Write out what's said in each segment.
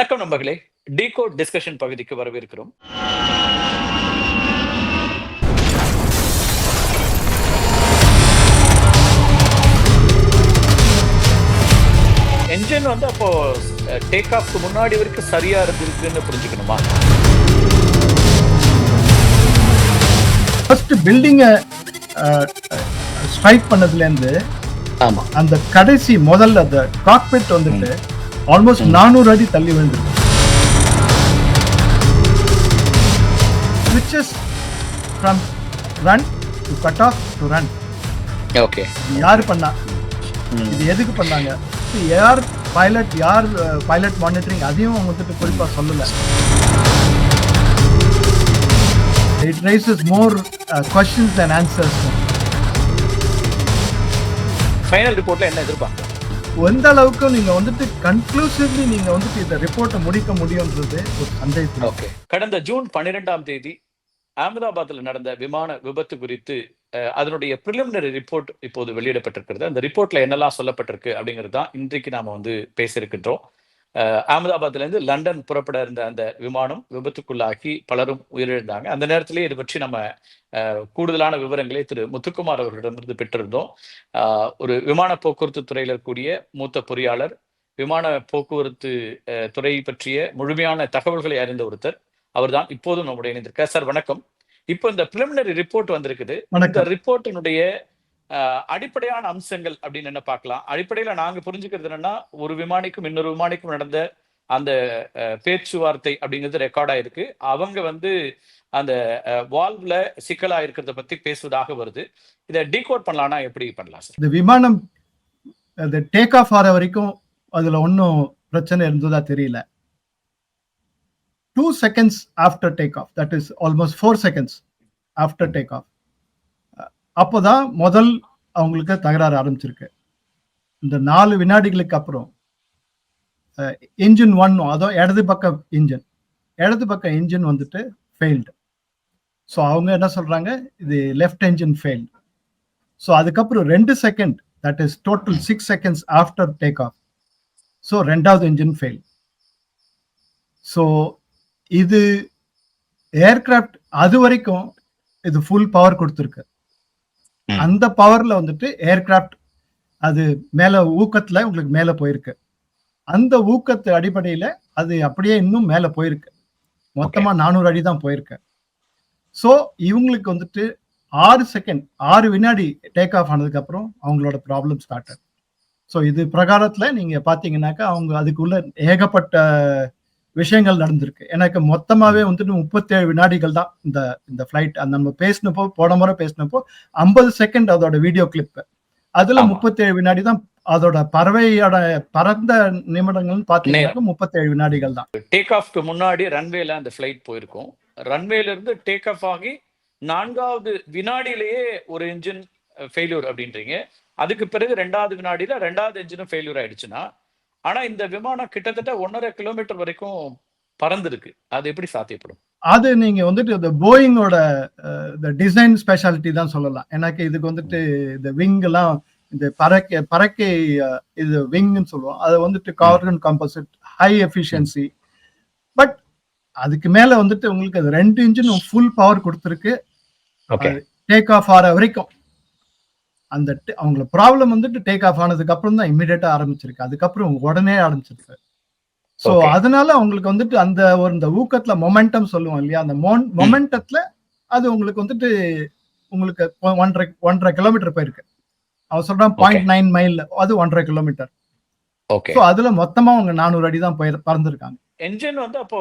வணக்கம் நண்பர்களே, decode discussion பகுதிக்கு வரவேற்கிறோம். என்ஜின் வந்து அப்போ டேக் ஆஃப்க்கு முன்னாடி வரைக்கும் சரியா இருந்திருக்குன்னு புரிஞ்சுக்கணுமா? ஃபர்ஸ்ட் பில்டிங்க ஸ்ட்ரைக் பண்ணதுல இருந்து ஆமா, அந்த கடைசி முதல்ல அந்த காக்பிட் வந்துட்டு ஆல்மோஸ்ட் 400 அடி தள்ளி விழுந்திருக்கு. Switches from run to cut off to run. Okay. யார் பண்ணா? இது எதுக்கு பண்ணாங்க? யார் பைலட் மானிட்டரிங் அதையும் வந்துட்டு குறிப்பா சொல்லல. It raises more questions than answers. Final ரிப்போர்ட்ல என்ன எதிர்பார்க்கலாம்? எந்த அளவுக்கு நீங்க வந்துட்டு கன்க்ளூசிவ்லி நீங்க வந்துட்டு இந்த ரிப்போர்ட்டை முடிக்க முடியும்ன்றது ஒரு சந்தேகம். ஓகே. கடந்த ஜூன் 12ஆம் தேதி அகமதாபாத்தில் நடந்த விமான விபத்து குறித்து அதனுடைய பிரிலிமினரி ரிப்போர்ட் இப்போது வெளியிடப்பட்டிருக்கிறது. அந்த ரிப்போர்ட்ல என்னெல்லாம் சொல்லப்பட்டிருக்கு அப்படிங்கிறது தான் இன்றைக்கு நாம வந்து பேசியிருக்கின்றோம். அகமதாபாத்ல இருந்து லண்டன் புறப்பட இருந்த அந்த விமானம் விபத்துக்குள்ளாகி பலரும் உயிரிழந்தாங்க. அந்த நேரத்திலேயே இது பற்றி நம்ம கூடுதலான விவரங்களை திரு முத்துக்குமார் அவர்களிடமிருந்து பெற்றிருந்தோம். ஒரு விமான போக்குவரத்து துறையில் இருக்கக்கூடிய மூத்த பொறியாளர், விமான போக்குவரத்து துறை பற்றிய முழுமையான தகவல்களை அறிந்த ஒருத்தர். அவர் தான் இப்போதும் நம்முடைய இணைந்திருக்கார். சார் வணக்கம். இப்போ இந்த பிரிலிமினரி ரிப்போர்ட் வந்திருக்குது. இந்த ரிப்போர்ட்டினுடைய அடிப்படையான அம்சங்கள் அப்படின்னு என்ன பார்க்கலாம்? அடிப்படையில நாங்க புரிஞ்சுக்கிறது என்னன்னா, ஒரு விமானிக்கும் இன்னொரு விமானிக்கும் நடந்த அந்த பேச்சுவார்த்தை அப்படிங்கிறது ரெக்கார்ட் ஆயிருக்கு. அவங்க வந்து அந்த வால்வ்ல சிக்கலா இருக்கிறத பத்தி பேசுவதாக வருது. இதை டீகோட் பண்ணலாம்னா எப்படி பண்ணலாம் சார்? இந்த விமானம் டேக் ஆஃப் ஆற வரைக்கும் அதுல ஒன்னும் பிரச்சனை இருந்ததா தெரியல. 2 seconds after take off, that is almost 4 seconds after take off, அப்போதான் முதல் அவங்களுக்கு தகராறு ஆரம்பிச்சிருக்கு. இந்த 4 வினாடிகளுக்கு அப்புறம் இன்ஜின் 1, அதோ இடது பக்க இன்ஜின் வந்துட்டு ஃபெயில்டு. ஸோ அவங்க என்ன சொல்றாங்க, இது லெஃப்ட் என்ஜின் ஃபெயில்டு. ஸோ அதுக்கப்புறம் 2 second, that is total 6 seconds after take off, so 2வது இன்ஜின் ஃபெயில். ஸோ இது ஏர்கிராஃப்ட் அது வரைக்கும் இது ஃபுல் பவர் கொடுத்துருக்கு. அந்த பவர்ல வந்துட்டு ஏர்கிராஃப்ட் அது மேல ஊக்கத்துல உங்களுக்கு மேல போயிருக்கு. அந்த ஊக்கத்து அடிப்படையில அது அப்படியே இன்னும் மேல போயிருக்கு. மொத்தமா 400 அடி தான் போயிருக்கு. ஸோ இவங்களுக்கு வந்துட்டு 6 வினாடி டேக் ஆஃப் ஆனதுக்கு அப்புறம் அவங்களோட ப்ராப்ளம் ஸ்டார்ட். ஸோ இது பிரகாரத்துல நீங்க பாத்தீங்கன்னாக்கா அவங்க அதுக்குள்ள ஏகப்பட்ட விஷயங்கள் நடந்திருக்கு. எனக்கு மொத்தமாவே வந்துட்டு 37 வினாடிகள் தான் இந்த ஃபிளைட். அந்த நம்ம பேசினப்போ, போன முறை பேசினப்போ 50 செகண்ட் அதோட வீடியோ கிளிப். அதுல 37 வினாடி தான் அதோட பறவையோட பறந்த நிமிடங்கள் பாத்தீங்கன்னா 37 வினாடிகள் தான். டேக் ஆஃப்க்கு முன்னாடி ரன்வேல அந்த ஃபிளைட் போயிருக்கும். ரன்வேல இருந்து டேக் ஆஃப் ஆகி 4வது வினாடியிலேயே ஒரு இன்ஜின் ஃபெயிலியர் அப்படின்றீங்க. அதுக்கு பிறகு 2வது வினாடியில 2வது இன்ஜினும் ஃபெயிலியர் ஆயிடுச்சுன்னா, ஆனா இந்த விமானம் கிட்டத்தட்ட 1.5 கிலோமீட்டர் வரைக்கும் பறந்துருக்கு. அது எப்படி சாத்தியப்படும்? அது நீங்க வந்துட்டு இந்த போயிங்கோட டிசைன் ஸ்பெஷாலிட்டி தான் சொல்லலாம். எனக்கு இதுக்கு வந்துட்டு இந்த விங் எல்லாம் இந்த பறக்கை இது விங்னு சொல்லுவோம். அது வந்துட்டு carbon composite, high efficiency. But அதுக்கு மேல வந்துட்டு உங்களுக்கு அது 2 இன்ஜினும் ஃபுல் பவர் கொடுத்துருக்கு. டேக் ஆஃப் ஆற வரைக்கும் அந்த அவங்கள ப்ராப்ளம் வந்துட்டு டேக் ஆஃப் ஆனதுக்கு அப்புறம் தான் இமிடியேட்டா ஆரம்பிச்சிருக்கு. அதுக்கப்புறம் உடனே ஆரம்பிச்சிருக்கு. ஸோ அதனால அவங்களுக்கு வந்துட்டு அந்த இந்த ஊக்கத்துல மொமெண்டம் சொல்லுவோம் இல்லையா, அந்த மொமெண்டத்துல அது உங்களுக்கு வந்துட்டு உங்களுக்கு 1.5 கிலோமீட்டர் போயிருக்கு. அவன் சொல்றான் 0.9 மைல், அது 1.5 கிலோமீட்டர். ஸோ அதுல மொத்தமா அவங்க 400 அடி தான் பறந்துருக்காங்க. என்ஜின் வந்து அப்போ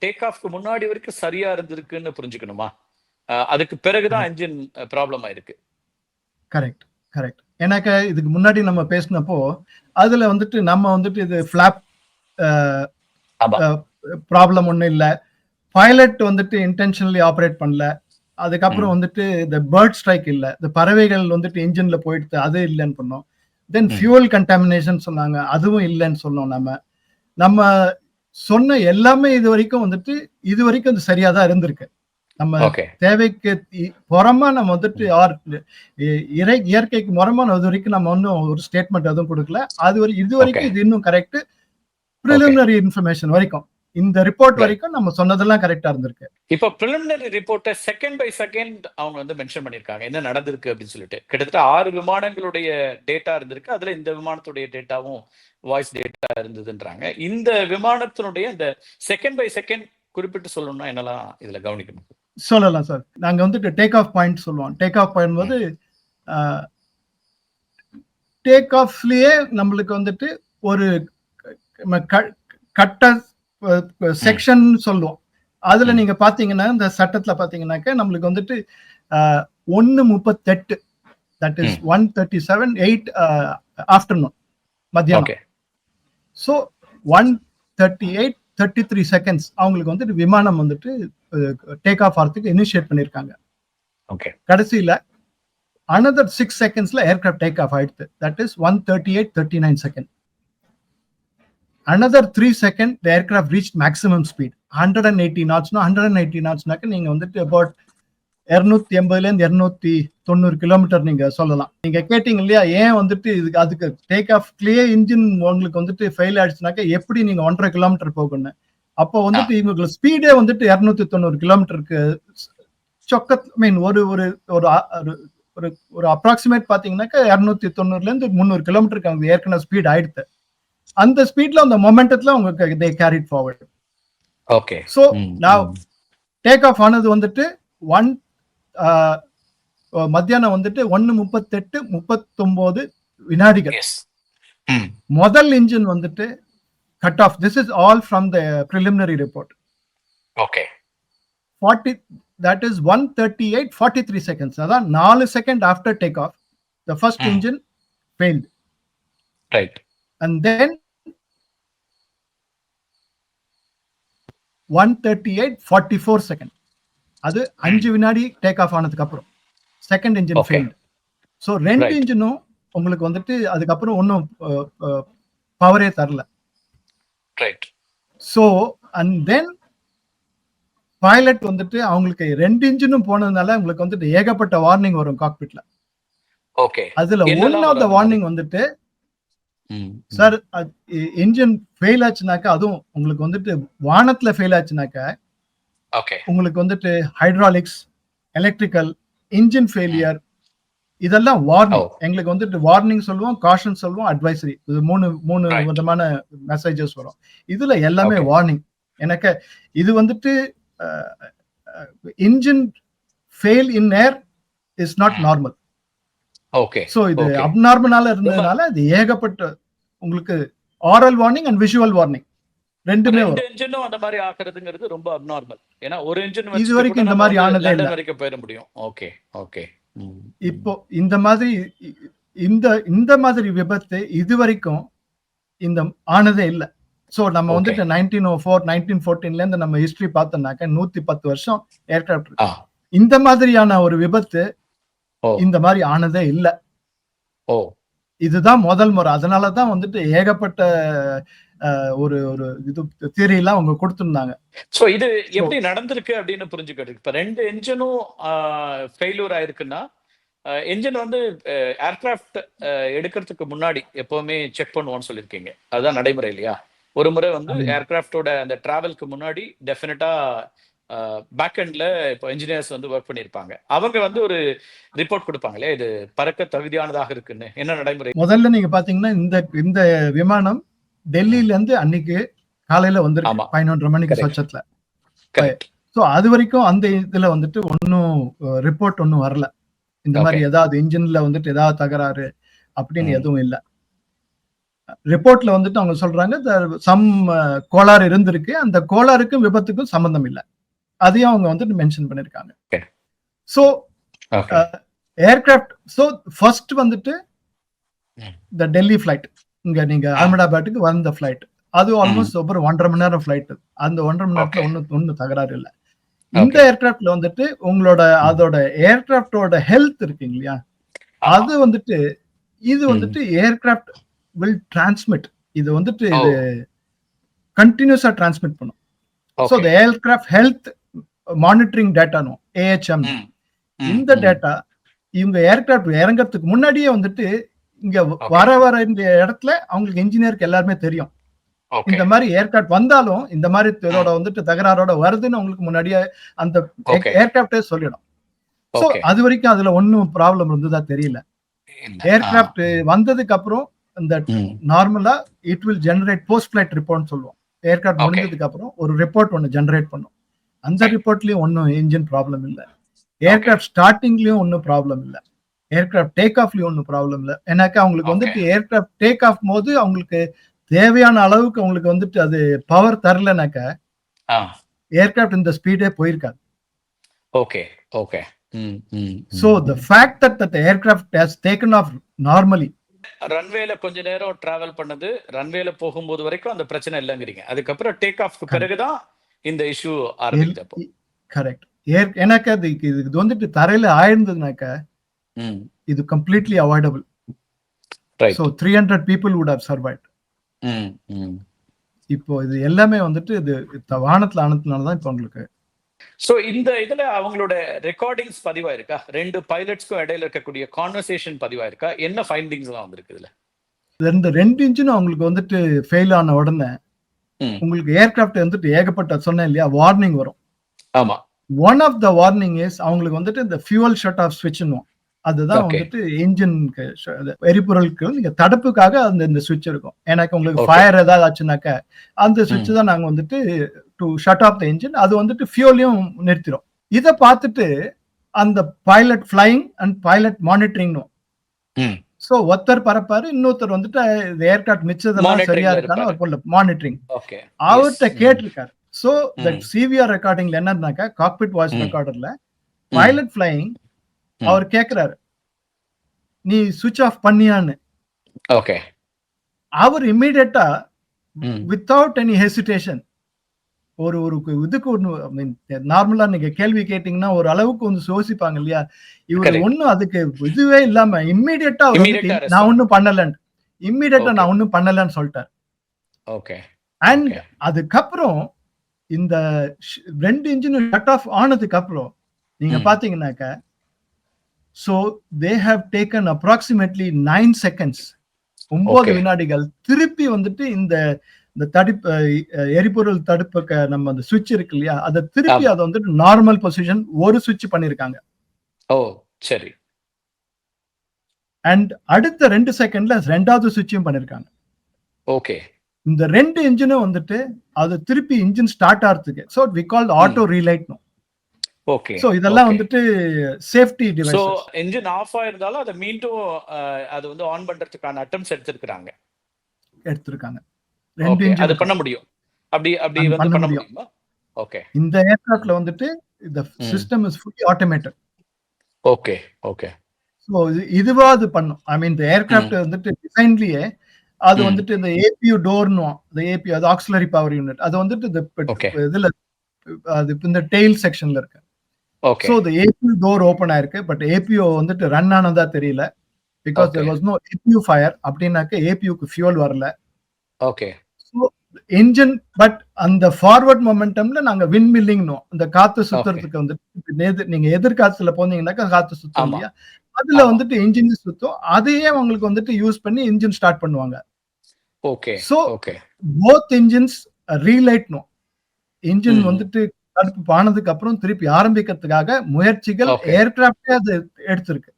டேக் ஆஃப்க்கு முன்னாடி வரைக்கும் சரியா இருந்திருக்குன்னு புரிஞ்சுக்கணுமா? அதுக்கு பிறகுதான் என்ஜின் ப்ராப்ளம் ஆயிருக்கு. கரெக்ட். எனக்கு இதுக்கு முன்னாடி நம்ம பேசினப்போ அதுல வந்துட்டு நம்ம வந்துட்டு இது ஃபிளாப் ப்ராப்ளம் ஒன்றும் இல்லை, பைலட் வந்துட்டு இன்டென்ஷனலி ஆப்ரேட் பண்ணல, அதுக்கப்புறம் வந்துட்டு இந்த பேர்ட் ஸ்ட்ரைக் இல்லை, இந்த பறவைகள் வந்துட்டு இன்ஜின்ல போயிடுது, அது இல்லைன்னு பண்ணோம். தென் ஃபியூவல் கண்டாமினேஷன் சொன்னாங்க, அதுவும் இல்லைன்னு சொன்னோம். நம்ம சொன்ன எல்லாமே இது வரைக்கும் அது சரியா தான் இருந்திருக்கு. நம்ம தேவைக்கு புறமா நம்ம வந்துட்டு இயற்கைக்கு முறமா இது வரைக்கும் நம்ம ஒன்னும் ஒரு ஸ்டேட்மெண்ட் எதுவும் கொடுக்கல. இது வரைக்கும் இது இன்னும் கரெக்ட். preliminary இன்ஃபர்மேஷன் வரைக்கும் இந்த ரிப்போர்ட் Right. வரைக்கும் நம்ம சொன்னதெல்லாம் கரெக்டா இருந்திருக்கு. இப்போ preliminary ரிப்போர்ட்டை செகண்ட் பை செகண்ட் அவங்க வந்து மென்ஷன் பண்ணியிருக்காங்க என்ன நடந்திருக்கு அப்படின்னு சொல்லிட்டு. கிட்டத்தட்ட 6 விமானங்களுடைய டேட்டா இருந்திருக்கு. அதுல இந்த விமானத்துடைய டேட்டாவும் வாய்ஸ் டேட்டா இருந்ததுன்றாங்க. இந்த விமானத்தினுடைய இந்த செகண்ட் பை செகண்ட் குறிப்பிட்டு சொல்லணும்னா என்னெல்லாம் இதுல கவனிக்கணும்? சொல்லலாம் சார். நாங்க வந்துட்டு டேக் ஆஃப் பாயிண்ட் சொல்லுவோம். டேக் ஆஃப் பாயிண்ட் வந்து டேக் ஆஃப்லயே நம்மளுக்கு வந்துட்டு ஒரு கட்ட செக்ஷன் சொல்லுவோம். அதுல நீங்க பாத்தீங்கன்னா இந்த சட்டத்துல பாத்தீங்கன்னாக்க நம்மளுக்கு வந்துட்டு 1:38 தட் இஸ் 1:37 8 ஆஃப்டர்நூன் மத்தியானம். ஸோ 1:38:33 செகண்ட்ஸ் அவங்களுக்கு வந்துட்டு விமானம் வந்துட்டு டேக் ஆஃப் ஆகிறதுக்கு இனிஷியேட் பண்ணியிருக்காங்க. கடைசியில another 6 secondsல ஏர்கிராஃப்ட் டேக் ஆஃப் ஆயிடுது. That is 1:38:39 second. another 3 seconds the aircraft reached maximum speed 180 knots. 180 knotsனாக்க நீங்க வந்துட்டு about 280 ல இருந்து 290 கிலோமீட்டர் நீங்க சொல்லலாம். நீங்க கேட்டீங்க இல்லையா ஏன் வந்துட்டு அதுக்கு டேக் ஆஃப்லயே இன்ஜின் உங்களுக்கு வந்துட்டு ஃபெயில் ஆயிடுச்சுனாக்க எப்படி நீங்க 1.5 கிலோமீட்டர் போகணும். அப்போ வந்துட்டு இவங்களுக்கு ஸ்பீடே வந்துட்டு 290 கிலோமீட்டருக்கு மீன் ஒரு ஒரு ஒரு அப்ராக்சிமேட் பாத்தீங்கன்னாக்க 290ல இருந்து 300 கிலோமீட்டருக்கு அவங்க ஏற்கனவே ஸ்பீட் ஆயிடுது. அந்த ஸ்பீட்ல அந்த மொமெண்டத்துல அவங்க they carried forward. Okay. So now take off ஆனது வந்துட்டு மத்தியானம் வந்துட்டு 1:38:39 வினாடிகள். முதல் இன்ஜின் வந்துட்டு cut off. This is all from the preliminary report. Okay. 40 that is 1:38:43 seconds. அதான் 4 second after take off the first engine failed. Right. And then 1:38:44 second. அது 5 வினாடி டேக் ஆஃப் ஆனதுக்கு அப்புறம் செகண்ட் இன்ஜின் ஃபெயில்ட். ஸோ 2 இன்ஜினும் உங்களுக்கு வந்துட்டு அதுக்கப்புறம் ஒன்றும் பவரே தரல. ஸோ அண்ட் தென் பைலட் வந்துட்டு அவங்களுக்கு 2 இன்ஜினும் போனதுனால உங்களுக்கு வந்துட்டு ஏகப்பட்ட வார்னிங் வரும் காக்பிட்ல. அதுல ஒன் ஆஃப் த வார்னிங் வந்துட்டு சார் இன்ஜின் ஃபெயில் ஆச்சுனாக்க அதுவும் உங்களுக்கு வந்துட்டு வானத்துல ஃபெயில் ஆச்சுனாக்க உங்களுக்கு வந்துட்டு ஹைட்ராலிக்ஸ், எலக்ட்ரிக்கல், இன்ஜின் ஃபெயிலியர் இதெல்லாம் வார்னிங். எங்களுக்கு வந்துட்டு வார்னிங் சொல்லுவோம், காஷன் சொல்லுவோம், அட்வைசரி. இது மூணு விதமான மெசேஜஸ் வரும். இதுல எல்லாமே வார்னிங். எனக்கு இது வந்துட்டு engine fail in air is not normal. So இது அப்நார்மலால இருந்ததுனால இது ஏகப்பட்ட உங்களுக்கு ஆரல் வார்னிங் அண்ட் விஷுவல் வார்னிங் ரெண்டுமே வரும். இன்ஜினும் அந்த மாதிரி ஆக்குறதுங்கிறது ரொம்ப அப்நார்மல். ஏன்னா ஒரு இன்ஜின் இது வரைக்கும் இந்த மாதிரி ஆனதே இல்ல. வரைக்கும் போயிட முடியும். இப்போ இந்த மாதிரி விபத்து இது வரைக்கும் இந்த ஆனதே இல்ல. சோ நம்ம வந்துட்டு 1904 1914ல இருந்து நம்ம ஹிஸ்டரி பார்த்தோம்னாக்க 110 வருஷம் ஏர்கிராஃப்ட். இந்த மாதிரியான ஒரு விபத்து இந்த மாதிரி ஆனதே இல்ல. இதுதான் முதல் முறை. அதனாலதான் வந்துட்டு ஏகப்பட்ட ஒரு ஒரு இது தியரி எல்லாம் அவங்க கொடுத்திருந்தாங்க. சோ இது எப்படி நடந்திருக்கு அப்படின்னு புரிஞ்சுக்கிட்டு இப்ப 2 என்ஜினும் ஃபெயிலியர் ஆயிருக்குன்னா என்ஜின் வந்து ஏர்கிராஃப்ட் எடுக்கிறதுக்கு முன்னாடி எப்பவுமே செக் பண்ணுவோம்னு சொல்லியிருக்கீங்க. அதுதான் நடைமுறை இல்லையா? ஒரு முறை வந்து ஏர்கிராஃப்டோட அந்த டிராவலுக்கு முன்னாடி டெஃபினட்டா பேக் எண்ட்ல இப்போ இன்ஜினியர்ஸ் வந்து ஒர்க் பண்ணியிருப்பாங்க. அவங்க வந்து ஒரு ரிப்போர்ட் கொடுப்பாங்களே இது பறக்க தகுதியானதாக இருக்குன்னு. என்ன நடைமுறை? முதல்ல நீங்க பாத்தீங்கன்னா இந்த விமானம் டெல்லியில இருந்து அன்னைக்கு காலையில வந்து 11:30 மணிக்கு சொச்சத்துல. சோ அது வரைக்கும் அந்த இதுல வந்துட்டு ஒன்னும் ரிப்போர்ட் ஒன்னும் வரல. இந்த மாதிரி ஏதாவது இன்ஜின்ல வந்துட்டு ஏதாவது தகராறு அப்படின்னு எதுவும் இல்ல. ரிப்போர்ட்ல வந்துட்டு அவங்க சொல்றாங்க சம் கோளாறு இருந்திருக்கு, அந்த கோளாறுக்கும் விபத்துக்கும் சம்பந்தம் இல்லை. அதையும் அவங்க வந்துட்டு மென்ஷன் பண்ணிருக்காங்க. சோ ஏர்கிராஃப்ட் சோ ஃபர்ஸ்ட் வந்துட்டு த டெல்லி ஃபிளைட், இங்க நீங்க அகமதாபாத்துக்கு வந்த ஃபிளைட், அது ஆல்மோஸ்ட் ஒரு 1.5 மணி நேரம் ஃபிளைட். அந்த 1.5 மணி நேரத்துல ஒன்னும் தகராறு இல்லை. இந்த ஏர்கிராஃப்ட்ல வந்துட்டு உங்களோட அதோட ஏர்கிராஃப்டோட ஹெல்த் இருக்கு இல்லையா, அது வந்துட்டு இது வந்துட்டு ஏர்கிராஃப்ட் வில் டிரான்ஸ்மிட். இது வந்துட்டு இது கண்டினியூஸா டிரான்ஸ்மிட் பண்ணும். So the aircraft health monitoring டேட்டானோ AHM, இந்த டேட்டா இவங்க ஏர்கிராஃப்ட் இறங்கறதுக்கு முன்னாடியே வந்துட்டு இங்க வர இந்த இடத்துல அவங்களுக்கு இன்ஜினியருக்கு எல்லாருமே தெரியும். ஓகே இந்த மாதிரி ஏர்கிராஃப்ட் வந்தாலும் இந்த மாதிரி இதோட வந்துட்டு தகராறோட வருதுன்னு உங்களுக்கு முன்னாடியே அந்த ஓகே ஏர்கிராஃப்டே சொல்லிடும். சோ ஓகே அது வரைக்கும் அதுல ஒன்னும் ப்ராப்ளம் இருந்ததா தெரியல. இல்ல ஏர்கிராஃப்ட் வந்ததுக்கு அப்புறம் இந்த ம் நார்மலா it will generate post flight ரிப்போர்ட்னு சொல்லுவோம். ஏர்கிராஃப்ட் ஓகே முடிஞ்சதுக்கு அப்புறம் ஒரு ரிப்போர்ட் ஒன்னு ஜெனரேட் பண்ணும். அந்த Fine. ரிப்போர்ட்லயும் ஒன்னும் இன்ஜின் ப்ராப்ளம் இல்ல. ஓகே ஏர்கிராஃப்ட் ஸ்டார்டிங்லயும் ஒன்னும் ப்ராப்ளம் இல்ல. ஏர்கிராஃப்ட் டேக் ஆஃப்லயும் ஒன்னும் ப்ராப்ளம் இல்ல. ஏன்னாக்கா அவங்களுக்கு ஓகே வந்துட்டு ஏர்கிராஃப்ட் டேக் ஆஃப் போது அவங்களுக்கு தேவையான அளவுக்கு அவங்களுக்கு வந்துட்டு அது பவர் தரலனாக்கா ஆ ஏர்கிராஃப்ட் இந்த ஸ்பீடே போயிருக்காது. ஓகே ஓகே ம் ம் So the fact that the aircraft has taken off normally, ரன்வேல கொஞ்ச நேரம் டிராவல் பண்ணது, ரன்வேல போகும்போது வரைக்கும் அந்த பிரச்சனை இல்லைங்கிறீங்க. அதுக்கப்புறம் டேக் ஆஃப்க்கு correct. பிறகுதான் இந்த இஷ்யூ ஆரம்பிக்குது அப்போ. Correct. ஏன்னாக்கா இது வந்துட்டு தரையில ஆயிருந்ததுனாக்கா ம் இது completely avoidable. Right. So 300 people would have survived. ம் ம் இப்போ இது எல்லாமே வந்துட்டு இது வானத்துல ஆனதுனால தான் இப்போ உங்களுக்கு சோ இந்த இதுல அவங்களோட ரெக்கார்டிங்ஸ் பதிவாயிருக்கா? 2 பைலட்ஸ்க்கும் இடையில இருக்கக்கூடிய கான்வர்சேஷன் பதிவாயிருக்கா? என்ன ஃபைண்டிங்ஸ் எல்லாம் வந்திருக்கு இதுல? இந்த 2 இன்ஜினும் அவங்களுக்கு வந்துட்டு ஃபெயில் ஆன உடனே ம் உங்களுக்கு ஏர்கிராஃப்ட் வந்துட்டு ஏகப்பட்ட சொன்னேன் இல்லையா வார்னிங் வரும். ஆமா. One of the warning is அவங்களுக்கு வந்துட்டு இந்த ஃபியூவல் ஷட் ஆஃப் ஸ்விட்ச்னும் அதுதான் ஓகே வந்துட்டு இன்ஜினுக்கு எரிபொருளுக்கு நீங்க தடுப்புக்காக அந்த இந்த சுவிட்ச் இருக்கும். எனக்கு உங்களுக்கு ஓகே ஃபயர் ஏதாவது ஆச்சுனாக்கா அந்த சுவிட்ச் ம் தான் நாங்க வந்துட்டு to shut off the engine. அது வந்துட்டு ஃபியூலையும் நிறுத்திடும். இதை பார்த்துட்டு அந்த பைலட் ஃபிளைங் அண்ட் பைலட் மானிட்டரிங்னும் ம் ஸோ ஒருத்தர் பறப்பாரு, இன்னொருத்தர் வந்துட்டு ஏர்கிராஃப்ட் மிச்சதெல்லாம் சரியா மானிட்டரிங்ல இருக்கான்னு இருப்பாரு. அவர் மானிட்டரிங் ஓகே எஸ். அவர்கிட்ட ம் கேட்டிருக்காரு. ஸோ தட் ம் சிவிஆர் ரெக்கார்டிங்ல என்னன்னாக்கா காக்பிட் வாய்ஸ் ம் ரெக்கார்டர்ல ம் பைலட் ஃபிளைங் ம் அவர் கேட்கிறாரு நீ சுவிட்ச் ஆஃப் பண்ணியான்னு. ஓகே அவர் இம்மீடியட்டா ம் வித்தவுட் எனி ஹெசிடேஷன் ஒரு ஒரு இதுக்கு ஒன்று நார்மலா நீங்க கேள்வி கேட்டீங்கன்னா ஒரு அளவுக்கு வந்து யோசிப்பாங்க இல்லையா, இவர் கரெக்ட். ஒன்னும் அதுக்கு இதுவே இல்லாம இம்மீடியட்டா அவர் வந்துட்டு இமிடியேட்டா நான் ரெஸ்பாண்ட். ஒன்னும் பண்ணலன்னு இம்மீடியட்டா ஓகே நான் ஒன்னும் பண்ணலன்னு சொல்லிட்டார். ஓகே அண்ட் ஓகே அதுக்கப்புறம் இந்த 2 இன்ஜின் ஷட் ஆஃப் ஆனதுக்கு அப்புறம் நீங்க ம் பாத்தீங்கன்னாக்கா so they have taken approximately 9 seconds 9 okay வினாடிகள் திருப்பி வந்துட்டு இந்த இந்த தடுப்பு எரிபொருள் தடுப்புக்கு நம்ம அந்த சுவிட்ச் இருக்கு இல்லையா அதை திருப்பி ஆமா. அதை வந்துட்டு நார்மல் பொசிஷன் ஒரு சுவிட்ச் பண்ணிருக்காங்க. ஓ சரி. அண்ட் அடுத்த 2 செகண்ட்ல ரெண்டாவது சுவிட்சும் பண்ணிருக்காங்க. ஓகே இந்த 2 இன்ஜினும் வந்துட்டு அது திருப்பி இன்ஜின் ஸ்டார்ட் ஆகிறதுக்கு so we call hmm auto relight. Okay so இதெல்லாம் ஓகே. வந்துட்டு safety so devices engine off ஆயிருந்தாலும் அதை மீண்டும் அது வந்து ஆன் பண்றதுக்கான அட்டம்ஸ் எடுத்திருக்காங்க. எடுத்திருக்காங்க. 2 ஓகே அது இன்ஜினுக்கும் பண்ண முடியும். அப்படி அப்படி அது வந்து பண்ண பண்ண முடியும். முடியுமா? ஓகே இந்த ஏர்கிராஃப்ட்ல வந்துட்டு இந்த ம் system is fully automated. Okay okay so இதுவா அது பண்ணும். ஐ மீன் இந்த ம் ஏர்கிராஃப்ட் வந்துட்டு டிசைன்லயே அது ம் வந்துட்டு இந்த ஏபியூ டோர்னும் இந்த ஏபியூ அது ஆக்சிலரி பவர் யூனிட் அது வந்துட்டு இந்த ஓகே இதுல அது இந்த டெயில் செக்ஷன்ல இருக்கு. ஓகே ஸோ இந்த ஏபியூ டோர் ஓப்பன் ஆயிருக்கு. பட் ஏபியூ வந்துட்டு ரன் ஆனதா தெரியல. Because okay there was no APU fire. அப்படின்னாக்க ஏபியூக்கு ஃபியூல் வரல. ஓகே ஸோ என்ஜின் பட் அந்த ஃபார்வர்ட் மொமெண்டம்ல நாங்க வின் மில்லிங்னோம் அந்த காத்து ஓகே சுத்துறதுக்கு வந்துட்டு நீங்க எதிர்காத்துல போனீங்கன்னாக்கா காத்து சுத்தும் ஆமா இல்லையா, அதுல ஆமா வந்துட்டு இன்ஜின் சுத்தும். அதையே அவங்களுக்கு வந்துட்டு யூஸ் பண்ணி இன்ஜின் ஸ்டார்ட் பண்ணுவாங்க. Okay so okay both engines ரீலைட்னும் இன்ஜின் ம் வந்துட்டு தடுப்பு ஆனதுக்கு அப்புறம் திருப்பி ஆரம்பிக்கிறதுக்காக முயற்சிகள் ஓகே ஏர்கிராஃப்டே அது எடுத்திருக்கு.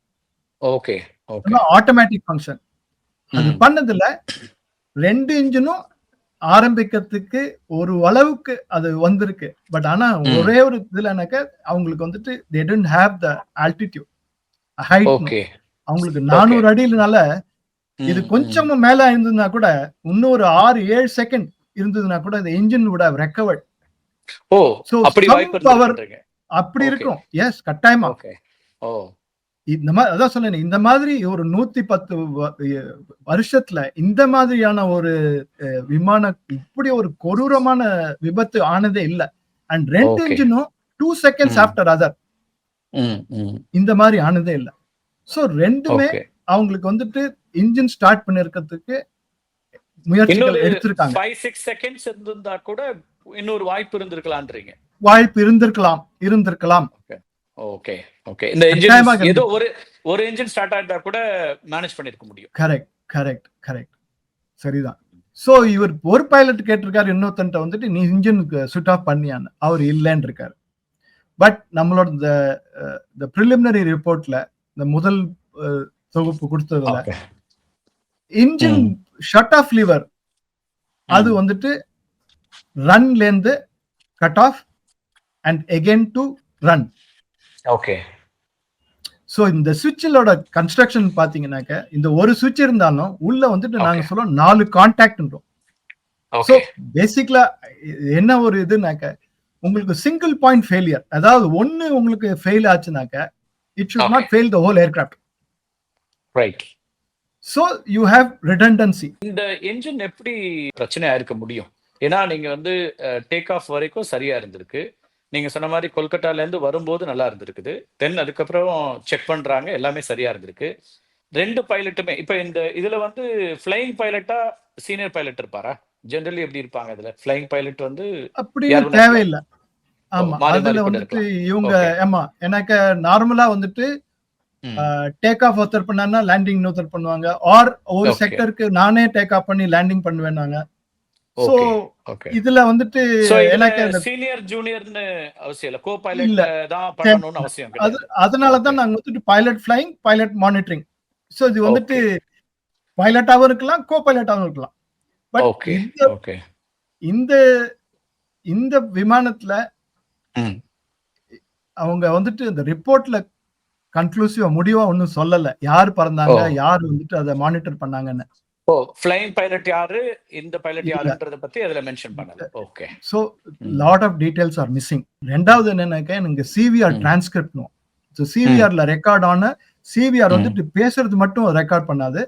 ஓகே ஓகே ஆட்டோமேட்டிக் ஃபங்க்ஷன் அது ம் பண்ணதுல 2 இன்ஜினும் ஆரம்பிக்கிறதுக்கு ஒரு அளவுக்கு அது வந்திருக்கு. பட் ஆனா ம் ஒரே ஒரு இதுலனாக்க அவங்களுக்கு வந்துட்டு they didn't have the altitude height. Okay அவங்களுக்கு ஓகே 400 அடியிலனால இது ம் ம் கொஞ்சமும் மேல இருந்ததுன்னா கூட இன்னொரு 6-7 செகண்ட் இருந்ததுன்னா கூட இந்த இன்ஜின் would have recovered. ஓ So அப்படி some வாய்ப்பு power இருந்திருக்குன்றீங்க. அப்படி ஓகே இருக்கும். எஸ் கட்டாயமா. ஓகே ஓ இந்த மாதிரி அதான் சொன்னேன் இந்த மாதிரி ஒரு 110 வருஷத்துல இந்த மாதிரியான ஒரு விமானம் இப்படி ஒரு கொடூரமான விபத்து ஆனதே இல்ல. அண்ட் 2 ஓகே இன்ஜினும் 2 செகண்ட்ஸ் ம் ஆஃப்டர் அதர் ம் ம் இந்த மாதிரி ஆனதே இல்ல. ஸோ ரெண்டுமே ஓகே அவங்களுக்கு வந்துட்டு இன்ஜின் ஸ்டார்ட் பண்ணிருக்கிறதுக்கு முயற்சிகள் இன்னொரு எடுத்திருக்காங்க. 5-6 செகண்ட்ஸ் இருந்திருந்தா கூட இன்னொரு வாய்ப்பு இருந்திருக்கலான்றீங்க. வாய்ப்பு இருந்திருக்கலாம். Okay okay okay. இந்த இன்ஜின் கட்டாயமாக ஏதோ ஒரு இன்ஜின் ஸ்டார்ட் ஆயிருந்தா கூட மேனேஜ் பண்ணிருக்க முடியும். கரெக்ட் சரிதான். சோ இவர் ஒரு பைலட் கேட்டிருக்காரு இன்னொருத்தன்ட்ட வந்துட்டு நீ இன்ஜினுக்கு சுவிட்ச் ஆஃப் பண்ணியான்னு, அவர் இல்லைன்னு இருக்காரு. பட் நம்மளோட இந்த ப்ரிலிமினரி ரிப்போர்ட்ல இந்த முதல் தொகுப்பு கொடுத்ததுல okay engine shut off lever அது வந்துட்டு ரன்ல இருந்து cut off and again to run. Okay so இந்த சுவிட்சோட கன்ஸ்ட்ரக்ஷன் பாத்தீங்கன்னாக்க இந்த ஒரு சுவிட்ச் இருந்தாலும் உள்ள வந்துட்டு நாங்க சொல்றோம் 4 கான்டாக்ட்ன்றோம். சோ ஓகே பேசிக்கலா என்ன ஒரு இதுனாக்க உங்களுக்கு சிங்கிள் பாயிண்ட் ஃபெயிலியர், அதாவது ஒன்னு உங்களுக்கு ஃபெயில் ஆச்சுனாக்க it should not fail the whole aircraft. Right. So you have redundancy. இந்த என்ஜின் எப்படி பிரச்சனையா இருக்க முடியும்? ஏன்னா நீங்க வந்து டேக் ஆஃப் வரைக்கும் சரியா இருந்திருக்கு. நீங்க சொன்ன மாதிரி கொல்கட்டால இருந்து வரும்போது நல்லா இருந்திருக்குது. தென் அதுக்கப்புறம் செக் பண்றாங்க, எல்லாமே சரியா இருந்திருக்கு. 2 பைலட்டுமே இப்ப இந்த இதுல வந்து ஃப்ளையிங் பைலட்டா சீனியர் பைலட் இருப்பாரா? ஜெனரலி எப்படி இருப்பாங்க இதுல? ஃப்ளையிங் பைலட் வந்து அப்படின்னு தேவையில்லை. ஆமா, மாறி அதுல கூட வந்துட்டு இருக்கலாம். இவங்க ஓகே. ஆமா எனக்கு நார்மலா வந்துட்டு ம். டேக் ஆஃப் ஒருத்தர் பண்ணாங்கன்னா லேண்டிங் இன்னொருத்தர் பண்ணுவாங்க. ஆர் ஒரு ஓகே. செக்டருக்கு நானே டேக் ஆஃப் பண்ணி லேண்டிங் பண்ணுவேன்னாங்க. So okay. ஓகே. இதுல வந்துட்டு சோ இதுல எனக்கு அந்த சீனியர் ஜூனியர்னு அவசியம் இல்ல. கோ இல்ல பைலட் தான் பண்ணணும்னு அவசியம் அது கிடையாது. அதனால ஓகே. தான் நாங்க வந்துட்டு pilot flying, pilot monitoring. So இது வந்துட்டு ஓகே. பைலட்டாவும் இருக்கலாம், கோ பைலட்டாவும் இருக்கலாம். But okay. இந்த ஓகே. இந்த இந்த விமானத்துல ம். அவங்க வந்துட்டு இந்த ரிப்போர்ட்ல கன்க்ளூசிவா முடிவா ஒன்னும் சொல்லல. யார் ஓ. பறந்தாங்க, யார் வந்துட்டு அதை மானிட்டர் பண்ணாங்கன்னு. ஓ, ஃப்ளையிங் பைலட் யாரு, இந்த பைலட் இல்ல. யாருன்றத பத்தி அதுல மென்ஷன் பண்ணல. Okay. So lot of details are missing. ரெண்டாவது என்னன்னாக்க எனக்கு சிவிஆர் டிரான்ஸ்கிரிப்ட். ஸோ சிவிஆர்ல ரெக்கார்ட் ஆன சிவிஆர் வந்துட்டு பேசுறது மட்டும் ரெக்கார்ட் பண்ணாது.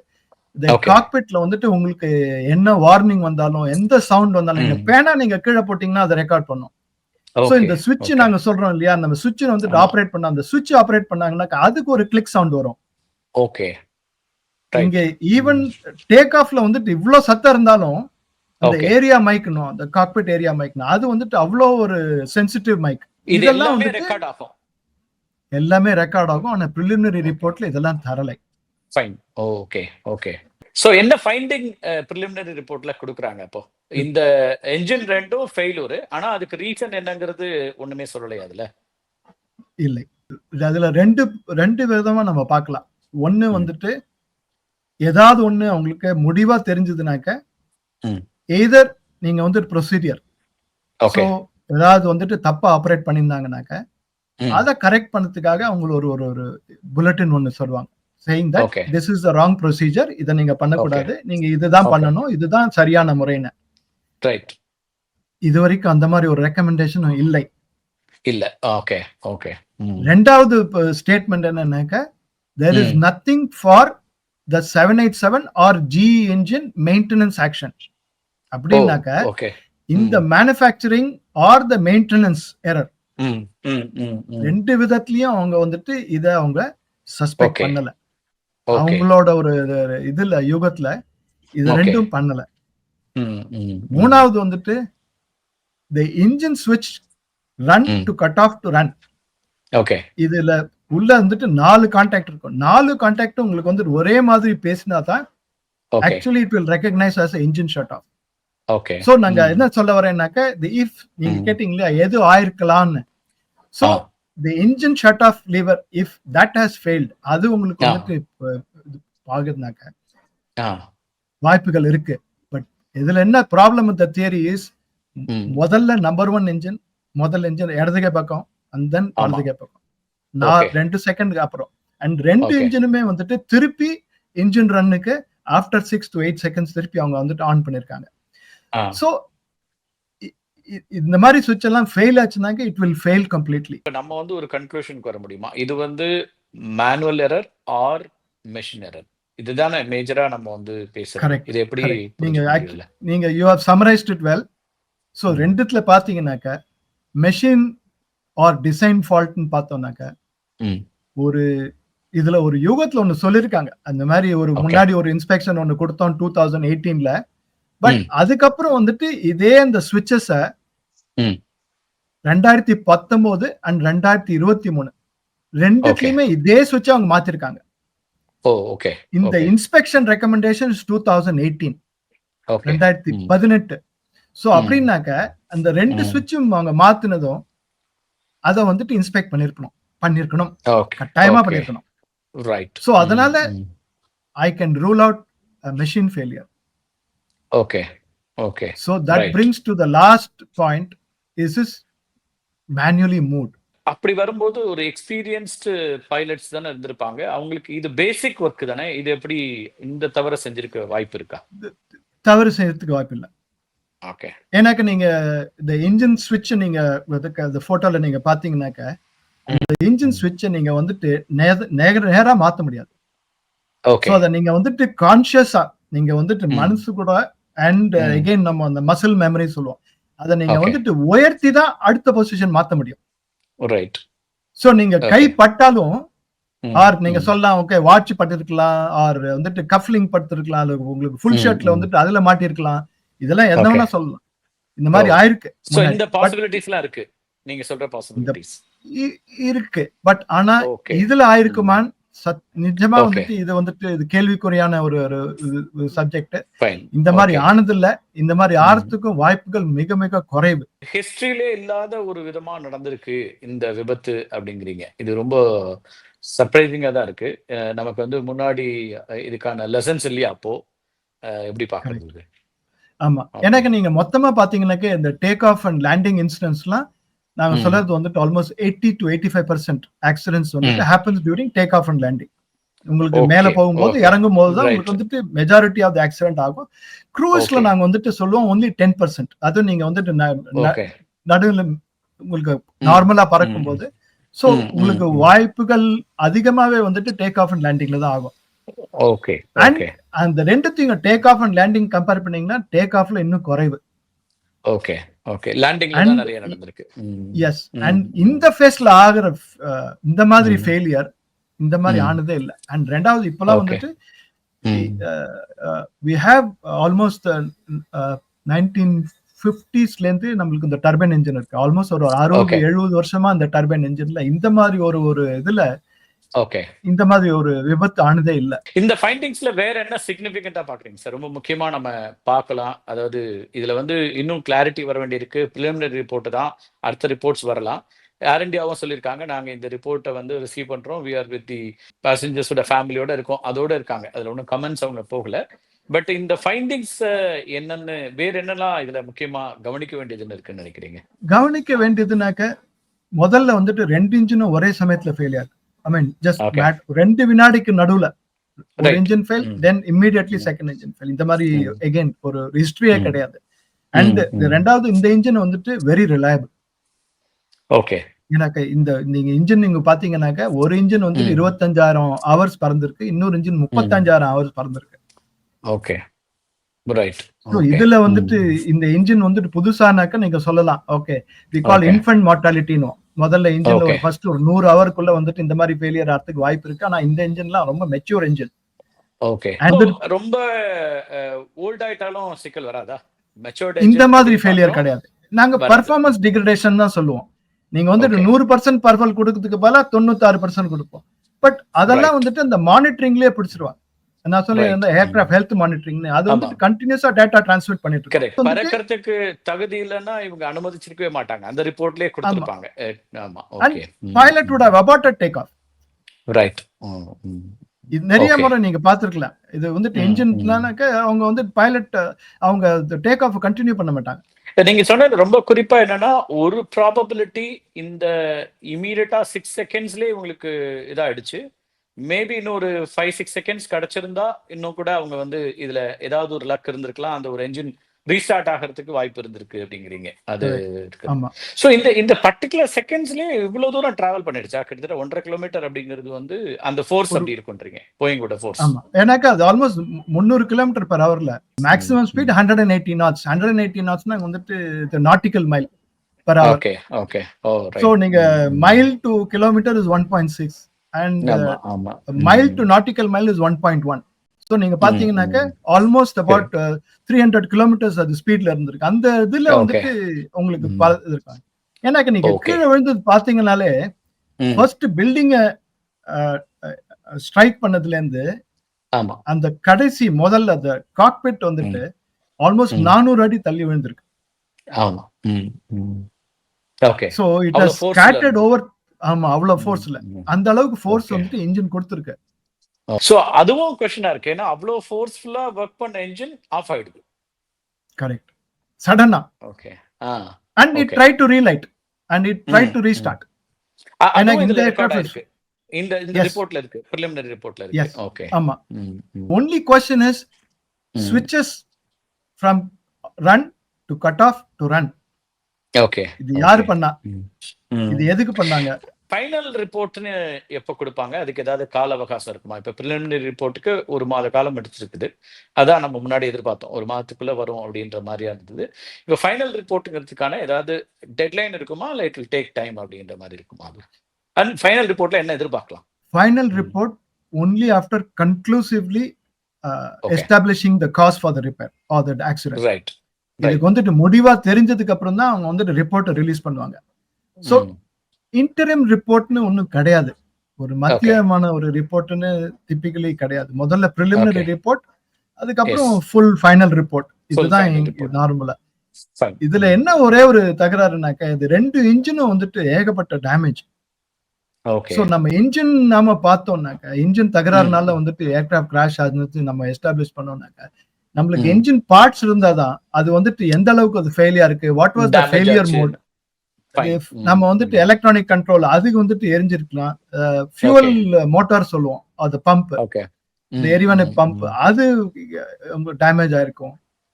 இந்த ஓகே. காக்பிட்ல வந்துட்டு உங்களுக்கு என்ன வார்னிங் வந்தாலும் எந்த சவுண்ட் வந்தாலும் நீங்க பேனா நீங்க கீழே போட்டீங்கன்னா அதை ரெக்கார்ட் பண்ணும். So okay. இந்த சுவிட்ச் ஓகே. நாங்க சொல்றோம் இல்லையா, நம்ம சுவிட்ச் வந்துட்டு ஆமா. ஆபரேட் பண்ண அந்த சுவிட்ச் ஆபரேட் பண்ணாங்கன்னாக்கா அதுக்கு ஒரு கிளிக் சவுண்ட் வரும். ஓகே. ரைட். இங்க ஈவன் டேக் ஆஃப்ல வந்துட்டு இவ்ளோ சத்தம் இருந்தாலும் அந்த ஓகே. ஏரியா மைக்னும் அந்த காக்பிட் ஏரியா மைக்னு அது வந்துட்டு அவ்வளோ ஒரு சென்சிட்டிவ் மைக். இது இதெல்லாம் எல்லாமே வந்துட்டு ரெக்கார்ட் ஆகும். எல்லாமே ரெக்கார்ட் ஆகும். ஆனா பிரிலிமினரி ரிப்போர்ட்ல இதெல்லாம் தரலை. ஃபைன். ஓகே. ஓகே. சோ என்ன ஃபைண்டிங் பிரிலிமினரி ரிப்போர்ட்ல கொடுக்குறாங்க அப்போ? இந்த என்ஜின் 2ம் ஃபெயிலியர். ஆனா அதுக்கு ரீசன் என்னங்கிறது ஒண்ணுமே சொல்லலையா அதுல? இல்லை. அதுல ரெண்டு விதமா நம்ம பார்க்கலாம். ஒன்னு வந்துட்டு ஏதாவது ஒண்ணு அவங்களுக்கு முடிவா தெரிஞ்சதுனாக்க எய்தர் நீங்க வந்து ப்ரொசீஜர் ஓகே. ஏதாவது வந்துட்டு தப்பா ஆபரேட் பண்ணியிருந்தாங்கனாக்க அதை கரெக்ட் பண்ணதுக்காக அவங்க ஒரு புல்லட்டின் ஒன்னு சொல்லுவாங்க, saying that Okay. this is the wrong procedure, இதை நீங்க பண்ணக்கூடாது, நீங்க இதுதான் பண்ணணும், இதுதான் சரியான முறைன்னு. ரைட். இது வரைக்கும் அந்த மாதிரி ஒரு ரெக்கமெண்டேஷனும் இல்லை. இல்ல. ஓகே. ஓகே. ரெண்டாவது ஸ்டேட்மெண்ட் என்னன்னாக்க there is nothing for the 787 or GE engine maintenance action. அப்படின்னாக்க ஓகே. இந்த மேனுஃபேக்சரிங் ஆர் த மெயின்டெனன்ஸ் எரர் ரெண்டு விதத்திலயும் அவங்க வந்துட்டு இத அவங்க சஸ்பெக்ட் Okay. பண்ணல. Okay. அவங்களோட ஒரு இதுல யுகத்துல இது Okay. ரெண்டும் பண்ணல. மூணாவது வந்துட்டு the engine switch run to cut off to run. Okay. இதுல உள்ள வந்துட்டு 4 கான்டாக்ட் இருக்கும். 4 கான்டாக்ட் உங்களுக்கு வந்து ஒரே மாதிரி பேசினா தான் okay. actually it will recognize as a engine shut off. Okay. So நாங்க என்ன சொல்ல வரேன்னாக்க the if நீங்க கேட்டீங்களா எது ஆயிருக்கலாம்னு. So the engine shut off lever if that has failed அது உங்களுக்கு வந்துட்டு ஆகுதுனாக்க வாய்ப்புகள் இருக்கு. பட் இதுல என்ன problem with the theory is முதல்ல நம்பர் 1 என்ஜின் முதல் என்ஜின் இடதுகை பக்கம் and then வலதுகை பக்கம் நான் 2 செகண்டுக்கு அப்புறம் அண்ட் ரெண்டு என்ஜினுமே வந்துட்டு திருப்பி என்ஜின் ரன்னுக்கு ஆஃப்டர் 6 to 8 செகண்ட்ஸ் திருப்பி அவங்க வந்துட்டு ஆன் பண்ணிருக்காங்க. சோ இந்த மாதிரி சுவிட்ச் எல்லாம் ஃபெயில் ஆச்சுனாக்க இட் வில் ஃபெயில் கம்ப்ளீட்லி. நம்ம வந்து ஒரு கன்க்ளூஷனுக்கு வர முடியுமா? இது வந்து manual error or machine error, இதுதானே மேஜரா நம்ம வந்து பேசுறோம். இது எப்படி நீங்க you have summarized it well. So ரெண்டுத்துல பாத்தீங்கன்னாக்க மெஷின் ஆர் டிசைன் ஃபால்ட்னு பார்த்தோம்னாக்க ஒரு இதுல ஒரு யுகத்துல ஒண்ணு சொல்லிருக்காங்க. அந்த மாதிரி ஒரு முன்னாடி ஒரு இன்ஸ்பெக்ஷன் ஒண்ணு கொடுத்தோம் 2018ல. பட் அதுக்கப்புறம் வந்துட்டு இதே அந்த ஸ்விட்சஸ 2019 அண்ட் 2023 ரெண்டுலயுமே இதே ஸ்விட்ச் அவங்க மாத்திருக்காங்க. இந்த இன்ஸ்பெக்ஷன் ரெக்கமெண்டேஷன் 2018. ஓகே 2018. சோ அப்படின்னாக்க அந்த 2 சுவிட்சும் அவங்க மாத்துனதும் அதை வந்துட்டு இன்ஸ்பெக்ட் பண்ணிருக்கணும் ஓகே கட்டாயமா ஓகே பண்ணிருக்கணும். ரைட் சோ அதனால I can rule out a machine failure. Okay okay So that right. brings to the last point, is this manually moved? அப்படி வரும்போது ஒரு எக்ஸ்பீரியன்ஸ்டு பைலட்ஸ் தானே இருந்திருப்பாங்க. அவங்களுக்கு இது பேசிக் ஒர்க் தானே. இது எப்படி இந்த தவற செஞ்சிருக்க வாய்ப்பு இருக்கா? தவறு செய்யறதுக்கு வாய்ப்பு இல்லை. ஓகே ஏன்னாக்க நீங்க இந்த இன்ஜின் ஸ்விட்ச் நீங்க அந்த போட்டோல நீங்க பாத்தீங்கன்னாக்க அந்த இன்ஜின் ஸ்விட்சை நீங்க வந்துட்டு நேரா மாத்த முடியாது. ஓகே சோ அத நீங்க வந்துட்டு கான்ஷியஸா நீங்க வந்துட்டு மனசு கூட அண்ட் அகைன் நம்ம அந்த மசில் மெமரி சொல்லுவோம், அதை நீங்க Okay. வந்துட்டு உயர்த்தி தான் அடுத்த பொசிஷன் மாத்த முடியும். ரைட். சோ நீங்க கை Okay. பட்டாலும் ஆர் நீங்க சொல்லலாம் ஓகே வாட்ச் பட்டிருக்கலாம், ஆர் வந்துட்டு கஃப்லிங் பட்டிருக்கலாம், அல்லது உங்களுக்கு ஃபுல் ஷர்ட்ல வந்துட்டு அதுல மாட்டிருக்கலாம், இதெல்லாம் என்ன Okay. வேணா சொல்லலாம். இந்த மாதிரி Oh. ஆயிருக்கு சோ முன்னாடி. இந்த But பாசிபிலிட்டிஸ்லாம் இருக்கு. நீங்க சொல்ற பாசிபிலிட்டிஸ். இருக்கு. பட் ஆனா Okay. இதுல ஆயிருக்குமான் நிஜமா Okay. வந்துட்டு இது வந்துட்டு இது கேள்விக்குறியான ஒரு சப்ஜெக்ட். ஃபைன். இந்த மாதிரி Okay. ஆனதில்ல. இந்த மாதிரி ஆறதுக்கும் வாய்ப்புகள் மிக மிக குறைவு. ஹிஸ்டரியிலே இல்லாத ஒரு விதமா நடந்திருக்கு இந்த விபத்து அப்படிங்கிறீங்க. இது ரொம்ப சர்ப்ரைசிங்கா தான் இருக்கு. நமக்கு வந்து முன்னாடி இதுக்கான லெசன்ஸ் இல்லையா அப்போ? எப்படி பார்க்கறது இது? ஆமா. Okay. எனக்கு நீங்க மொத்தமா பாத்தீங்கன்னாக்க இந்த டேக் ஆஃப் அண்ட் லேண்டிங் இன்சிடென்ட்ஸ்லாம் நாங்க சொல்றது வந்துட்டு ஆல்மோஸ்ட் 80 to 85% ஆக்சிடென்ட்ஸ் வந்துட்டு happens during take off and landing. உங்களுக்கு Okay. மேல போகும்போது Okay. இறங்கும் போது தான் Right. உங்களுக்கு வந்துட்டு மெஜாரிட்டி ஆஃப் தி ஆக்சிடென்ட் ஆகும். க்ரூஸ்ல Okay. நாங்க வந்துட்டு சொல்லுவோம் only 10%. அதுவும் நீங்க வந்துட்டு ஓகே. நடுவுல உங்களுக்கு நார்மலா பறக்கும் போது சோ உங்களுக்கு வாய்ப்புகள் அதிகமாவே வந்துட்டு டேக் ஆஃப் அண்ட் லேண்டிங்ல தான் ஆகும். ஓகே. And okay. அந்த ரெண்டுத்தையும் take off and landing compare பண்ணீங்கன்னா டேக் ஆஃப்ல இன்னும் குறைவு. ஓகே. ஓகே. லேண்டிங்ல தான் And- நிறைய நடந்திருக்கு. எஸ் அண்ட் இந்த ஃபேஸ்ல ஆகிற இந்த மாதிரி ஃபெயிலியர் இந்த மாதிரி ஆனதே இல்லை. அண்ட் ரெண்டாவது இப்பெல்லாம் Okay. வந்துட்டு we have almost 1950sல இருந்து நம்மளுக்கு இந்த டர்பைன் இன்ஜின் இருக்கு. ஆல்மோஸ்ட் ஒரு 60-70 வருஷமா இந்த டர்பைன் இன்ஜின்ல இந்த மாதிரி ஒரு இதுல ஓகே. இந்த மாதிரி ஒரு விபத்து ஆனதே இல்லை. இந்த ஃபைண்டிங்ஸ்ல வேற என்ன சிக்னிஃபிகண்டா பாக்குறீங்க சார்? ரொம்ப முக்கியமா நம்ம பார்க்கலாம். அதாவது இதுல வந்து இன்னும் கிளாரிட்டி வர வேண்டியிருக்கு. பிரிலிமினரி ரிப்போர்ட் தான், அடுத்த ரிப்போர்ட்ஸ் வரலாம். ஏர் இந்தியாவும் சொல்லியிருக்காங்க, நாங்க இந்த ரிப்போர்ட்டை வந்து ரிசீவ் பண்றோம், வி ஆர் வித் தி பேசஞ்சர்ஸோட ஃபேமிலியோட இருக்கோம், அதோட இருக்காங்க. அதுல ஒன்றும் கமெண்ட்ஸ் அவங்க போகல. பட் இந்த ஃபைண்டிங்ஸ் என்னன்னு வேற என்னெல்லாம் இதுல முக்கியமா கவனிக்க வேண்டியதுன்னு இருக்குன்னு நினைக்கிறீங்க? கவனிக்க வேண்டியதுனாக்க முதல்ல வந்துட்டு 2 இன்ஜினும் ஒரே சமயத்துல ஃபெயிலியர். ஐ மீன் ஜஸ்ட் Okay. 2 வினாடிக்கு நடுவுல ஒரு Right. இன்ஜின் ஃபெயில், தென் இமிடியட்லி செகண்ட் இன்ஜின் ஃபெயில். இந்த மாதிரி அகைன் ஒரு ஹிஸ்டரியே கிடையாது. அண்ட் ரெண்டாவது இந்த இன்ஜின் வந்துட்டு வெரி ரிலையபிள். ஓகே. எனக்கு இந்த நீங்க இன்ஜின் நீங்க பாத்தீங்கன்னாக்க ஒரு இன்ஜின் வந்து 25,000 ஹவர்ஸ் பறந்திருக்கு, இன்னொரு இன்ஜின் 35,000 ஹவர்ஸ் பறந்திருக்கு. ஓகே. ரைட். So இதுல வந்துட்டு இந்த இன்ஜின் வந்துட்டு புதுசானாக்க நீங்க சொல்லலாம் okay we call Okay. Infant மார்டாலிட்டின்னு. முதல்ல இன்ஜின்ல Okay. ஃபர்ஸ்ட் ஒரு 100 ஹவருக்குள்ள வந்துட்டு இந்த மாதிரி ஃபெயிலியர் ஆகிறதுக்கு வாய்ப்பு இருக்கு. ஆனா இந்த இன்ஜின்லாம் ரொம்ப மெச்சூர் இன்ஜின். ஓகே. And ரொம்ப ஓல்ட் ஆயிட்டாலும் சிக்கல் வராதா? மெச்சூர்ட் இந்த மாதிரி ஃபெயிலியர் கிடையாது. நாங்க வராது. பெர்ஃபார்மன்ஸ் டிகிரேடேஷன் தான் சொல்லுவோம். நீங்க வந்துட்டு Okay. 100% பர்ஃபார்மன்ஸ் கொடுக்கிறதுக்கு பதிலா 96% கொடுப்போம். பட் அதெல்லாம் Right. வந்துட்டு அந்த மானிட்டரிங்லயே பிடிச்சிருவாங்க. நான் சொல்ல Right. இந்த ஏர்கிராஃப்ட் ஹெல்த் மானிட்டரிங் அது ஆமா. வந்துட்டு கண்டினியூஸா டேட்டா டிரான்ஸ்மிட் பண்ணிட்டு கரெக்ட். இருக்கு. பறக்கிறதுக்கு தகுதி இல்லைன்னா இவங்க அனுமதிச்சிருக்கவே மாட்டாங்க. அந்த ரிப்போர்ட்லயே கொடுத்திருப்பாங்க. ஆமா. And okay. Pilot would have aborted take off. Right. இது நிறைய Okay. முறை நீங்க பாத்துருக்கலாம். இது வந்துட்டு இன்ஜின்லானாக்க அவங்க வந்து பைலட் அவங்க டேக் ஆஃப் கண்டினியூ பண்ண மாட்டாங்க. நீங்க சொன்னது ரொம்ப குறிப்பா என்னன்னா, ஒரு ப்ராபபிலிட்டி இந்த இமீடியட்டா 6 செகண்ட்ஸ்லயே உங்களுக்கு இதாயிடுச்சு. மேபி இன்னும் ஒரு 5-6 செகண்ட்ஸ் கிடைச்சிருந்தா இன்னும் கூட அவங்க வந்து இதுல ஏதாவது ஒரு லக் இருந்திருக்கலாம். அந்த ஒரு என்ஜின் ரீஸ்டார்ட் ஆகிறதுக்கு வாய்ப்பு இருந்திருக்கு அப்படிங்கிறீங்க. அது இருக்கு. ஆமா. சோ இந்த பர்டிகுலர் செகண்ட்ஸ்லயே இவ்வளவு தூரம் டிராவல் பண்ணிடுச்சா? கிட்டத்தட்ட 1.5 கிலோமீட்டர் அப்படிங்கிறது வந்து அந்த ஃபோர்ஸ் அப்படி இருக்குன்றீங்க, போயிங்கோட ஃபோர்ஸ். ஆமா. எனக்கு அது ஆல்மோஸ்ட் 300 கிலோமீட்டர் பெர் ஹவர்ல மேக்ஸிமம் ஸ்பீட் 180 knots. 180 knotsனா வந்துட்டு nautical mile per hour. Okay. Okay. Oh right. So நீங்க mile to kilometre is 1.6 and ஆமா. ஆமா. Mile to nautical mile is 1.1. So நீங்க பாத்தீங்கன்னாக்க ஆல்மோஸ்ட் அபவுட் 300 கிலோமீட்டர்ஸ் அது ஸ்பீட்ல இருந்திருக்கு. அந்த இதுல Okay. வந்துட்டு உங்களுக்கு இருக்காங்க. ஏன்னாக்க நீங்க Okay. கீழே விழுந்து பாத்தீங்கன்னாலே ஃபர்ஸ்ட் பில்டிங்க ஸ்ட்ரைக் பண்ணதுல இருந்து ஆமா. அந்த கடைசி முதல்ல அந்த காக்பிட் வந்துட்டு ஆல்மோஸ்ட் 400 அடி தள்ளி விழுந்திருக்கு. ஆமா. ஓகே. சோ இட் அவ்வளவு ஹஸ் ஃபோர்ஸ்ல ஸ்கேட்டர்ட் ஓவர். ஆமா, அவ்வளவு ஃபோர்ஸ்ல அந்த அளவுக்கு ஃபோர்ஸ் ஓகே. வந்துட்டு இன்ஜின் கொடுத்திருக்கு. சோ அதுவும் கொஸ்டினா இருக்கு. ஏன்னா அவ்வளவு ஃபோர்ஸ்ஃபுல்லா ஒர்க் பண்ண என்ஜின் ஆஃப் ஆயிடுது. கரெக்ட். சடனா. Okay. And it try to relight and it try to restart. அதுவும் இதுல இந்த ரெக்கார்ட் ஏர்கிராஃப்ட் ஆயிருக்கு. இந்த ரிப்போர்ட்ல இருக்கு. பிரிலிமினரி ரிப்போர்ட்ல இருக்கு. எஸ். ஓகே. ஆமா. ஒன்லி क्वेश्चन இஸ் ஸ்விட்சஸ் from run to cut off to run. Okay. இது யாரு பண்ணா? இது எதுக்கு பண்ணாங்க? ஃபைனல் ரிப்போர்ட்னு எப்ப கொடுப்பாங்க? அதுக்கு ஏதாவது கால அவகாசம் இருக்குமா? இப்ப பிரிலிமினரி ரிப்போர்ட்டுக்கு 1 மாத காலம் எடுத்துருக்குது. அதான் நம்ம முன்னாடி எதிர்பார்த்தோம். 1 மாதத்துக்குள்ள வரும் அப்படின்ற மாதிரியா இருந்தது. இப்ப ஃபைனல் ரிப்போர்ட்ங்கிறதுக்கான ஏதாவது டெட்லைன் இருக்குமா? இல்ல இட் வில் டேக் டைம் அப்படின்ற மாதிரி இருக்குமா அது? அண்ட் ஃபைனல் ரிப்போர்ட்ல என்ன எதிர்பார்க்கலாம்? Final report only after conclusively establishing the cause for the repair or the accident. Right. இதுக்கு வந்துட்டு முடிவா தெரிஞ்சதுக்கு அப்புறம் தான் அவங்க வந்துட்டு ரிப்போர்ட்டை ரிலீஸ் பண்ணுவாங்க. சோ இன்டரிம் ரிப்போர்ட்னு ஒன்றும் கிடையாது. ஒரு மத்தியமான ஒரு ரிப்போர்ட்னு டிபிக்கலி கிடையாது. முதல்ல பிரிலிமினரி ரிப்போர்ட், அதுக்கப்புறம் ஃபுல் ஃபைனல் ரிப்போர்ட். இதுதான் நார்மலா. இதுல என்ன ஒரே ஒரு தகராறுனாக்கா, இது 2 இன்ஜினும் வந்துட்டு ஏகப்பட்ட டேமேஜ். சோ நம்ம இன்ஜின் நாம பார்த்தோம்னாக்கா, இன்ஜின் தகராறுனால வந்துட்டு ஏர்கிராஃப்ட் கிராஷ் ஆகுது நம்ம எஸ்டாப்ளிஷ் பண்ணோம்னாக்கா, நம்மளுக்கு என்ஜின் பார்ட்ஸ் இருந்தாதான் அது வந்துட்டு எந்த அளவுக்கு அது ஃபெயிலியர் இருக்கு, what was the failure mode. நம்ம வந்துட்டு எலக்ட்ரானிக் கண்ட்ரோல் அதுக்கு வந்துட்டு எரிஞ்சிருக்கலாம். ஃபியூவல் மோட்டார் சொல்லுவோம், அது பம்ப், இந்த எரிவாயு பம்ப், அது டேமேஜ் ஆயிருக்கும்.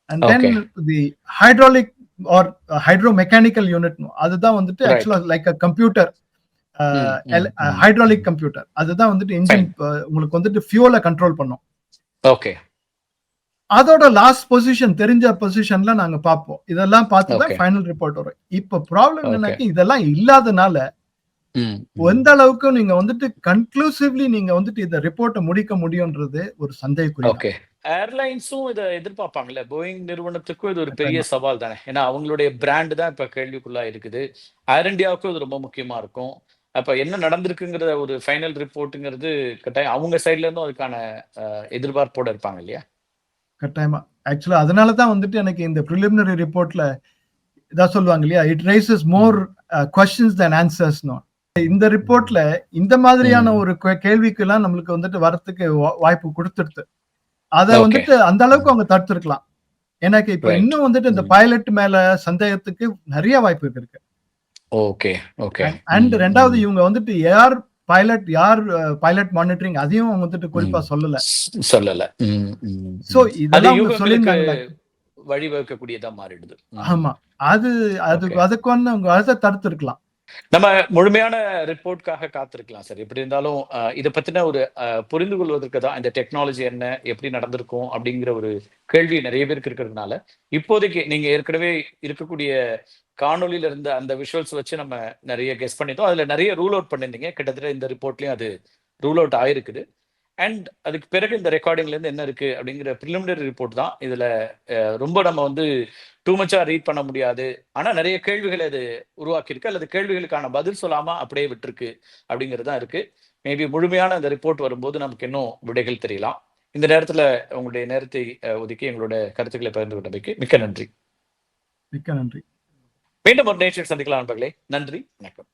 And then the hydraulic or hydro mechanical unit, அதுதான் வந்துட்டு ஆக்சுவலா like a computer, hydraulic computer. அதுதான் வந்துட்டு இன்ஜின் உங்களுக்கு வந்துட்டு ஃபியூவலை கண்ட்ரோல் பண்ணும். ஓகே. அதோட லாஸ்ட் பொசிஷன் தெரிஞ்ச பொசிஷன்ல நாங்க பார்ப்போம். இதெல்லாம் பார்த்து தான் ஃபைனல் ரிப்போர்ட் வரும். இப்ப ப்ராப்ளம் என்னன்னா, இதெல்லாம் இல்லாதனால எந்த அளவுக்கு நீங்க வந்துட்டு கன்க்ளூசிவ்லி நீங்க வந்துட்டு இந்த ரிப்போர்ட்டை முடிக்க முடியும்ன்றது ஒரு சந்தேகக்குறி. ஓகே. ஏர்லைன்ஸும் இதை எதிர்பார்ப்பாங்கல்ல. போயிங் நிறுவனத்துக்கும் இது ஒரு பெரிய சவால் தானே. ஏன்னா அவங்களுடைய பிராண்ட் தான் இப்ப கேள்விக்குள்ளா இருக்குது. ஏர் இந்தியாவுக்கும் இது ரொம்ப முக்கியமா இருக்கும். அப்ப என்ன நடந்திருக்குங்கிற ஒரு ஃபைனல் ரிப்போர்ட்டுங்கிறது கட்டாயம் அவங்க சைட்ல இருந்தும் அதுக்கான எதிர்பார்ப்போட இருப்பாங்க இல்லையா? கட்டாயமா. ஆக்சுவலா அதனால தான் வந்துட்டு எனக்கு இந்த பிரிலிமினரி ரிப்போர்ட்ல இதான் சொல்லுவாங்க இல்லையா, it raises more questions than answers. இந்த ரிப்போர்ட்ல இந்த மாதிரியான ஒரு கேள்விக்கு எல்லாம் நம்மளுக்கு வந்துட்டு வரத்துக்கு வாய்ப்பு கொடுத்துடுது. அத வந்துட்டு அந்த அளவுக்கு அவங்க தடுத்திருக்கலாம். எனக்கு இப்ப இன்னும் வந்துட்டு இந்த பைலட் மேல சந்தேகத்துக்கு நிறைய வாய்ப்பு இருக்கு. ஓகே. ஓகே. அண்ட் ரெண்டாவது இவங்க வந்துட்டு யார் பைலட் மானிட்டரிங் அதையும் வந்துட்டு குறிப்பா சொல்லல. சோ இதெல்லாம் சொல்லிருந்தாங்க, வழிவகுக்கக்கூடியதா மாறிடுது. ஆமா, அதுக்கு வந்து அவங்க அதை தடுத்திருக்கலாம். நம்ம முழுமையான ரிப்போர்ட்காக காத்திருக்கலாம் சார். எப்படி இருந்தாலும் இதை பத்தின ஒரு புரிந்து கொள்வதற்கு தான் இந்த டெக்னாலஜி என்ன, எப்படி நடந்திருக்கும் அப்படிங்கிற ஒரு கேள்வி நிறைய பேருக்கு இருக்கிறதுனால, இப்போதைக்கு நீங்க ஏற்கனவே இருக்கக்கூடிய காணொலியில இருந்த அந்த விஷுவல்ஸ் வச்சு நம்ம நிறைய கெஸ் பண்ணிட்டோம். அதுல நிறைய ரூல் அவுட் பண்ணிருந்தீங்க. கிட்டத்தட்ட இந்த ரிப்போர்ட்லயும் அது ரூல் அவுட் ஆயிருக்குது. அண்ட் அதுக்கு பிறகு இந்த ரெக்கார்டிங்ல இருந்து என்ன இருக்கு அப்படிங்கிற பிரிலிமினரி ரிப்போர்ட் தான். இதுல ரொம்ப நம்ம வந்து டூ மச்சா ரீட் பண்ண முடியாது. ஆனா நிறைய கேள்விகளை அது உருவாக்கி இருக்கு, அல்லது கேள்விகளுக்கான பதில் சொல்லாம அப்படியே விட்டுருக்கு அப்படிங்கிறது தான் இருக்கு. மேபி முழுமையான அந்த ரிப்போர்ட் வரும்போது நமக்கு இன்னும் விடைகள் தெரியலாம். இந்த நேரத்துல உங்களுடைய நேரத்தை ஒதுக்கி எங்களோட கருத்துக்களை பகிர்ந்து கொண்டமைக்கு மிக்க நன்றி. மிக்க நன்றி. மீண்டும் ஒரு நேரத்தில் சந்திக்கலாம் நண்பர்களே. நன்றி, வணக்கம்.